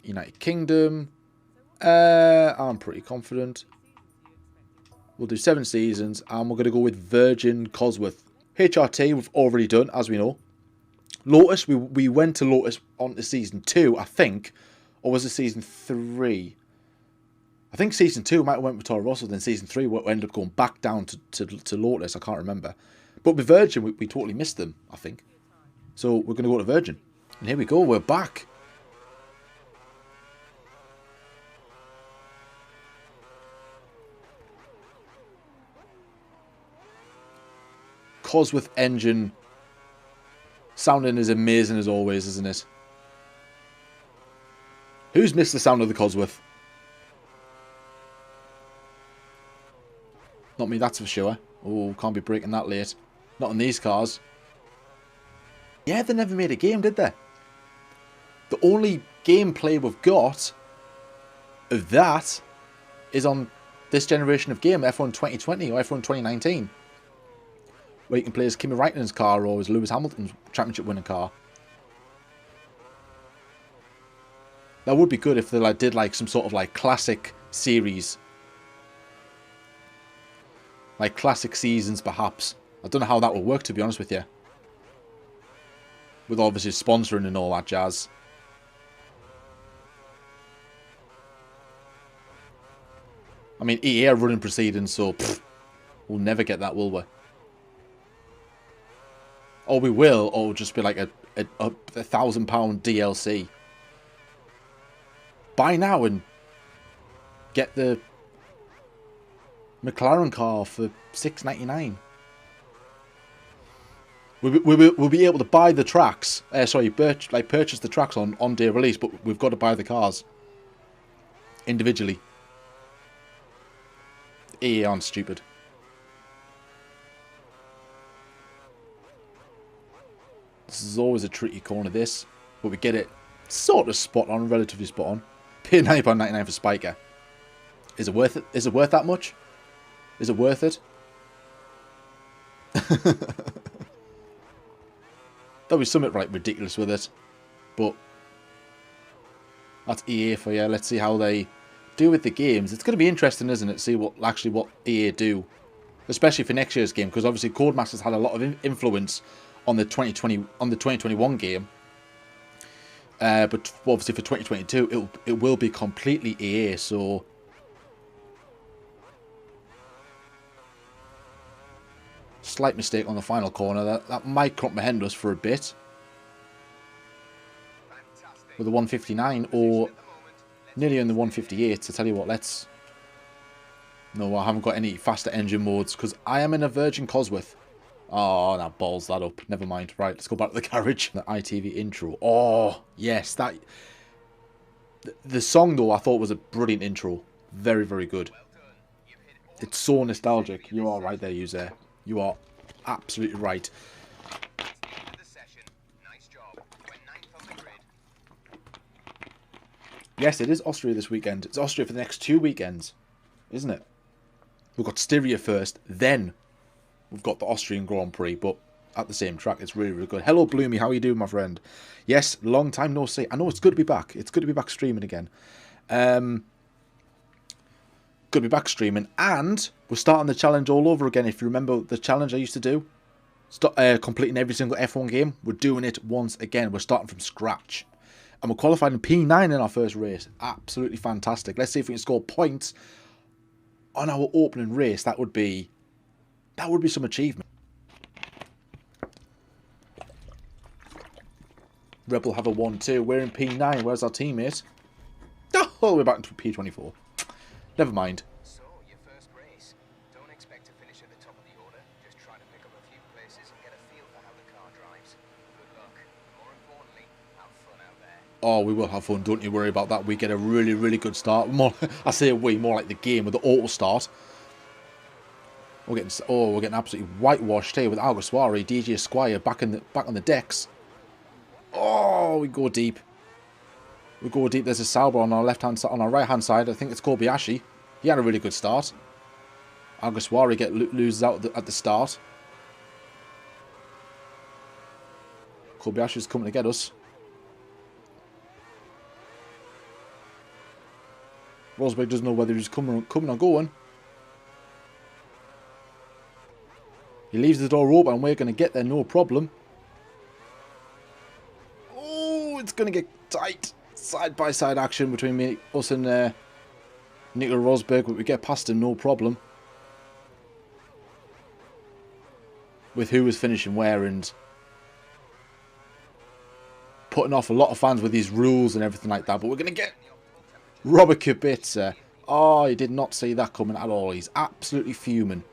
United Kingdom. I'm pretty confident. We'll do 7 seasons, and we're going to go with Virgin Cosworth. HRT we've already done, as we know. Lotus, we went to Lotus on to season 2, I think. Or was it season 3? I think season 2 might have went with Toro Rosso, then season 3 we ended up going back down to Lotus. I can't remember. But with Virgin, we totally missed them, I think. So we're going to go to Virgin. And here we go, we're back. Cosworth engine sounding as amazing as always, isn't it? Who's missed the sound of the Cosworth? Not me, that's for sure. Oh, can't be breaking that late. Not on these cars. Yeah, they never made a game, did they? The only gameplay we've got of that is on this generation of game, F1 2020 or F1 2019. Where you can play as Kimi Raikkonen's car or as Lewis Hamilton's championship winning car. That would be good if they did some sort of classic series. Like classic seasons perhaps. I don't know how that will work, to be honest with you. With obviously sponsoring and all that jazz. I mean, EA are running proceedings, so we'll never get that, will we? Or we will, or it'll just be like a £1,000 DLC. Buy now and get the McLaren car for $6.99. We'll be able to buy the tracks. Purchase the tracks on day release, but we've got to buy the cars individually. EA aren't stupid. This is always a tricky corner, this, but we get it sort of spot on, relatively spot on. Pay £90.99 for Spiker. Is it worth it? Is it worth that much? Is it worth it? There'll be something ridiculous with it, but that's EA for you. Let's see how they do with the games. It's going to be interesting, isn't it? See what EA do, especially for next year's game, because obviously Codemasters had a lot of influence on the 2021 game. But obviously for 2022, it will be completely EA. So slight mistake on the final corner. That might comprehend us for a bit with the 159 or nearly in the 158. To tell you what, No, I haven't got any faster engine modes because I am in a Virgin Cosworth. Oh, that balls that up. Never mind. Right, let's go back to the garage. The ITV intro. Oh, yes. The song, though, I thought was a brilliant intro. Very, very good. It's so nostalgic. You are right there, User. You are absolutely right. Yes, it is Austria this weekend. It's Austria for the next 2 weekends, isn't it? We've got Styria first, then we've got the Austrian Grand Prix, but at the same track. It's really, really good. Hello, Bloomy. How are you doing, my friend? Yes, long time no see. I know it's good to be back. It's good to be back streaming again. Good to be back streaming. And we're starting the challenge all over again. If you remember the challenge I used to do, completing every single F1 game, we're doing it once again. We're starting from scratch. And we're qualified in P9 in our first race. Absolutely fantastic. Let's see if we can score points on our opening race. That would be some achievement. Rebel have a 1-2. We're in P9. Where's our teammate? Oh, we're back into P24. Never mind. So, your first race. Don't expect to finish at the top of the order. Just try to pick up a few places and get a feel for how the car drives. Good luck. More importantly, have fun out there. Oh, we will have fun. Don't you worry about that. We get a really, really good start. I say we, more like the game with the auto start. We're getting absolutely whitewashed here with Alguersuari, DJ Esquire back on the decks. Oh, we go deep. We go deep. There's a Sauber on our on our right hand side. I think it's Kobayashi. He had a really good start. Alguersuari loses out at the start. Kobayashi's coming to get us. Rosberg doesn't know whether he's coming or going. He leaves the door open and we're going to get there, no problem. Oh, it's going to get tight. Side-by-side action between us and Nicola Rosberg, but we get past him, no problem. With who was finishing where and putting off a lot of fans with these rules and everything like that. But we're going to get Robert Kubica. Oh, he did not see that coming at all. He's absolutely fuming.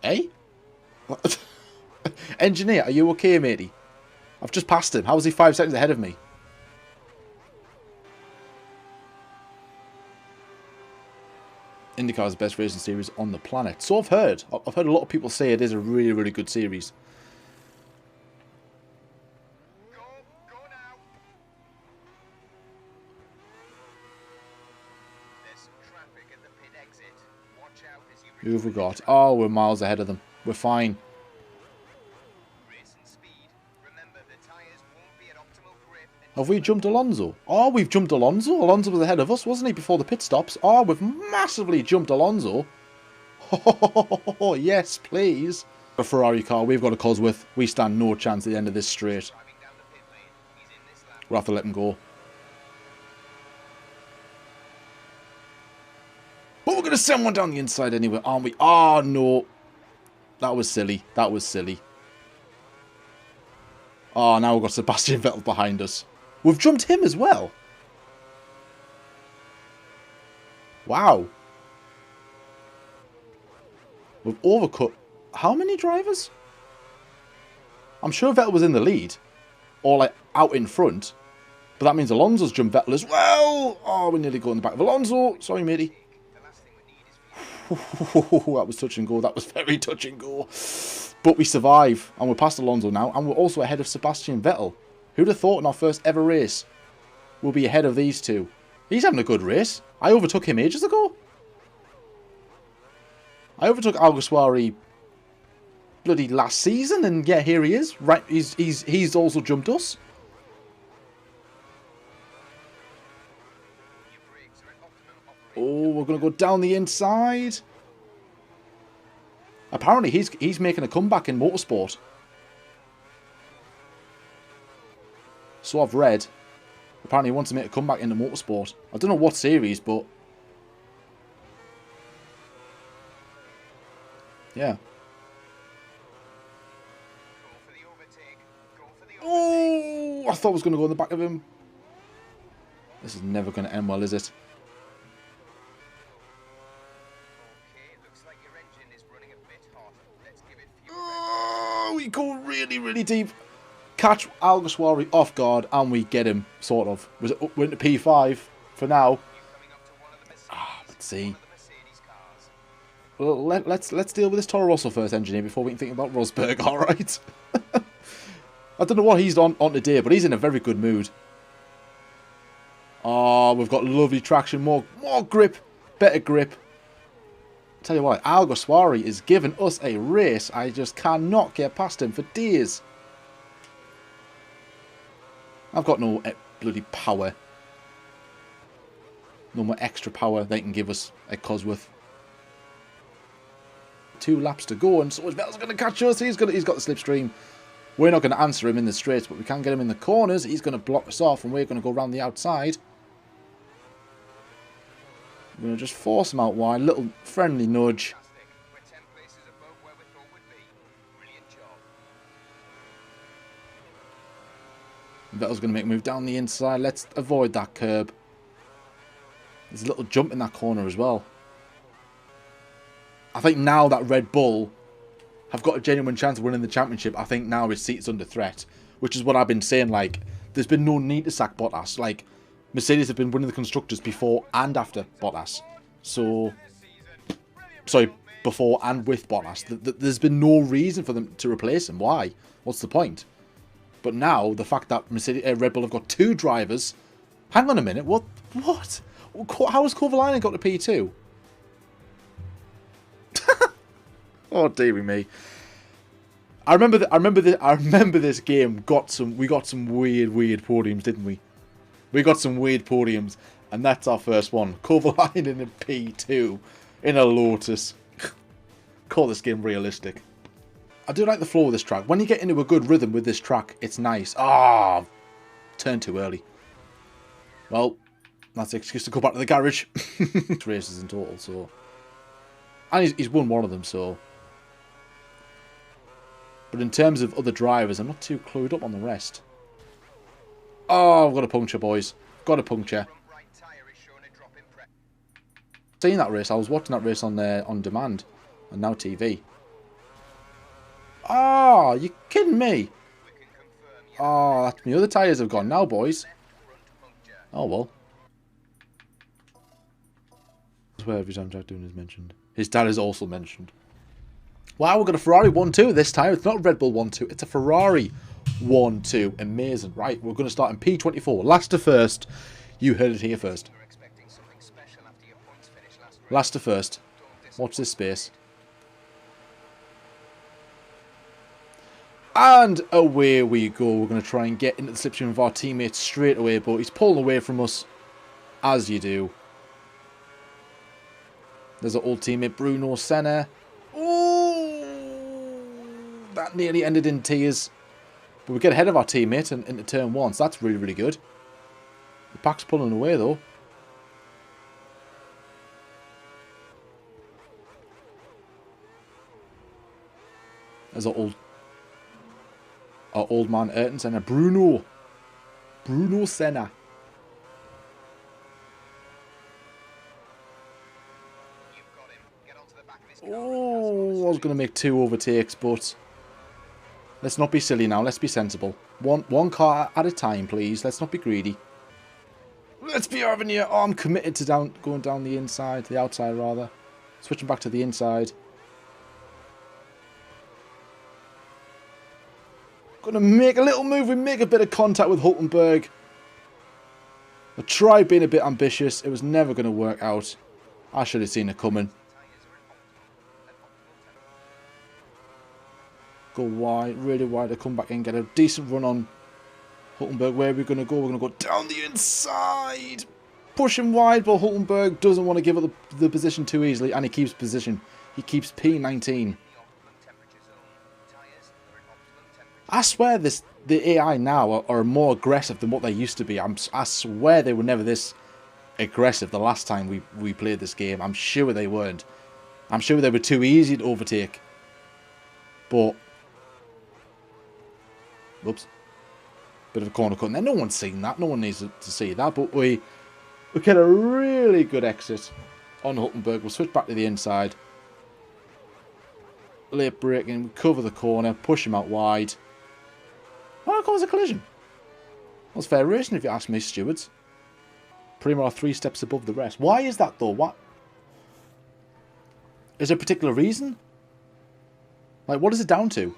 Eh? Engineer, are you okay, matey? I've just passed him. How was he 5 seconds ahead of me? IndyCar is the best racing series on the planet. So I've heard. I've heard a lot of people say it is a really, really good series. Go now. There's some traffic at the pit exit. Watch out as you Who have we got? Oh, we're miles ahead of them. We're fine. racing speed. Remember, the tires won't be at optimal grip. Have we jumped Alonso? Oh, we've jumped Alonso. Alonso was ahead of us, wasn't he, before the pit stops? Oh, we've massively jumped Alonso. Oh, yes, please. A Ferrari car, we've got a Cosworth. We stand no chance at the end of this straight. Driving down the pit lane. He's in this lap. We'll have to let him go. But we're going to send one down the inside anyway, aren't we? Oh, no. That was silly. That was silly. Oh, now we've got Sebastian Vettel behind us. We've jumped him as well. Wow. We've overcut how many drivers? I'm sure Vettel was in the lead. Or like out in front. But that means Alonso's jumped Vettel as well. Oh, we nearly got in the back of Alonso. Sorry, matey. The last thing we need is That was touch and go. That was very touch and go. But we survive. And we're past Alonso now. And we're also ahead of Sebastian Vettel. Who'd have thought in our first ever race we'll be ahead of these two? He's having a good race. I overtook him ages ago. I overtook Alguersuari bloody last season. And yeah, here he is. Right, he's also jumped us. your brakes are at optimum operation. Oh, we're going to go down the inside. Apparently, he's making a comeback in motorsport. So I've read. Apparently, he wants to make a comeback into motorsport. I don't know what series, but yeah. Go for the overtake. Go for the overtake. Oh, I thought I was going to go in the back of him. This is never going to end well, is it? Okay, looks like your engine is running a bit hot. Let's give it fuel. Oh, we go really, really deep. Catch Alguersuari off guard, and we get him, sort of. We're into P5 for now. You coming up to one of the Mercedes. Let's see. One of the Mercedes cars. Well, let's deal with this Toro Rosso first, engineer, before we can think about Rosberg, alright? I don't know what he's on today, but he's in a very good mood. Oh, we've got lovely traction, more grip, better grip. Tell you what, Alguersuari is giving us a race. I just cannot get past him for days. I've got no bloody power. No more extra power they can give us at Cosworth. 2 laps to go, and so Vettel's going to catch us. He's got the slipstream. We're not going to answer him in the straights, but we can get him in the corners. He's going to block us off, and we're going to go around the outside. We're going to just force him out wide. Little friendly nudge. Fantastic. We're 10 places above where we thought we'd be. Brilliant job. Vettel's going to make a move down the inside. Let's avoid that curb. There's a little jump in that corner as well. I think now that Red Bull have got a genuine chance of winning the championship, I think now his seat's under threat. Which is what I've been saying, like, there's been no need to sack Bottas. Like, Mercedes have been winning the Constructors before and after Bottas. So, sorry, before and with Bottas. There's been no reason for them to replace him. Why? What's the point? But now, the fact that Red Bull have got 2 drivers... Hang on a minute, what? How has Kovalainen got to P2? Oh, dearie me. I remember this game we got some weird podiums, didn't we? We got some weird podiums, and that's our first one. Kovalainen in a P2 in a Lotus. Call this game realistic. I do like the flow of this track. When you get into a good rhythm with this track, it's nice. Ah, turned too early. Well, that's an excuse to go back to the garage. Races in total, so. And he's won one of them, so. But in terms of other drivers, I'm not too clued up on the rest. Oh, I've got a puncture, boys. Got a puncture. Seen that race. I was watching that race on demand. And now TV. Oh, you kidding me? Oh, that's my other tyres have gone now, boys. Oh, well. That's where every time Jack Doon is mentioned. His dad is also mentioned. Wow, we've got a Ferrari 1-2 this time. It's not a Red Bull 1-2. It's a Ferrari 1-2. Amazing. Right, we're going to start in P24. Last to first. You heard it here first. Last to first. Watch this space. And away we go. We're going to try and get into the slipstream of our teammates straight away. But he's pulling away from us. As you do. There's our old teammate Bruno Senna. Oh, that nearly ended in tears. But we get ahead of our teammate and into turn one. So that's really, really good. The pack's pulling away though. There's our old man Ayrton Senna. Bruno Senna. Oh, I was going to make 2 overtakes, but let's not be silly now. Let's be sensible. One car at a time, please. Let's not be greedy. Let's be having here. Oh, I'm committed to going down the inside, the outside rather. Switching back to the inside. Going to make a little move. We make a bit of contact with Hulkenberg. I tried being a bit ambitious. It was never going to work out. I should have seen it coming. Go wide, really wide to come back in, get a decent run on Hulkenberg. Where are we going to go? We're going to go down the inside. Push him wide, but Hulkenberg doesn't want to give up the position too easily, and he keeps position. He keeps P19. I swear the AI now are more aggressive than what they used to be. I swear they were never this aggressive the last time we played this game. I'm sure they weren't. I'm sure they were too easy to overtake. But whoops. Bit of a corner cut in there. No one's seen that. No one needs to see that. But we get a really good exit on Hulkenberg. We'll switch back to the inside. Late braking. Cover the corner. Push him out wide. Well, that caused a collision. That was fair racing if you ask me, stewards. Primo are 3 steps above the rest. Why is that though? What? Is there a particular reason? Like, what is it down to?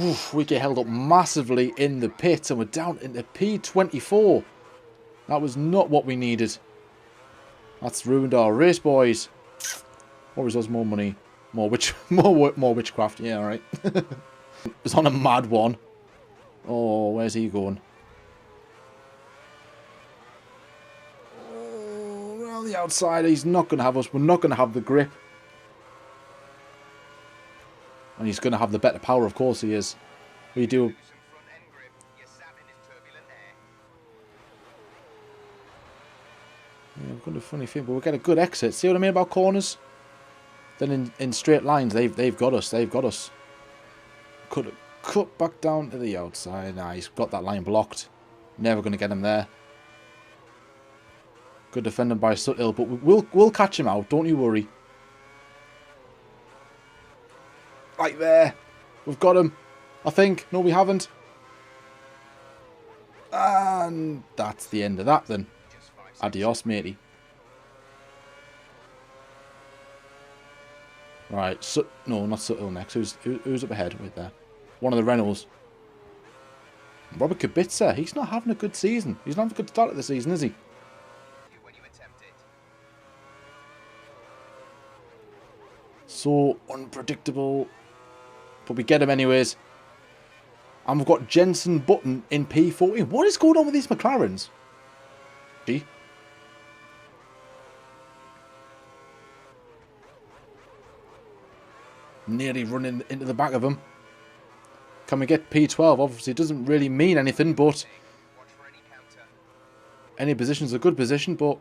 Oof, we get held up massively in the pits and we're down into P24. That was not what we needed. That's ruined our race, boys. Or is us more money? More witchcraft. Yeah, alright. It's on a mad one. Oh, where's he going? Oh, around the outside. He's not going to have us. We're not going to have the grip. And he's going to have the better power, of course he is. We do. Yeah, we've got a funny thing, but we'll get a good exit. See what I mean about corners? Then in straight lines, they've got us. They've got us. Could have cut back down to the outside. Nah, he's got that line blocked. Never going to get him there. Good defending by Suthill, but we'll catch him out. Don't you worry. Right there. We've got him. I think. No, we haven't. And that's the end of that then. Adios, matey. Right. No, not Suthill next. Who's up ahead? Right there. One of the Renaults. Robert Kubica. He's not having a good season. He's not having a good start of the season, is he? So unpredictable. But we get him anyways. And we've got Jenson Button in P14. What is going on with these McLarens? Gee. Nearly running into the back of him. Can we get P12? Obviously, it doesn't really mean anything, but any position's a good position, but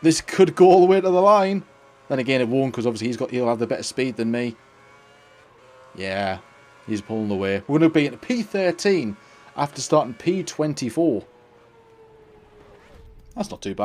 this could go all the way to the line. Then again, it won't, because obviously he'll have the better speed than me. Yeah, he's pulling away. We're going to be in P13 after starting P24. That's not too bad.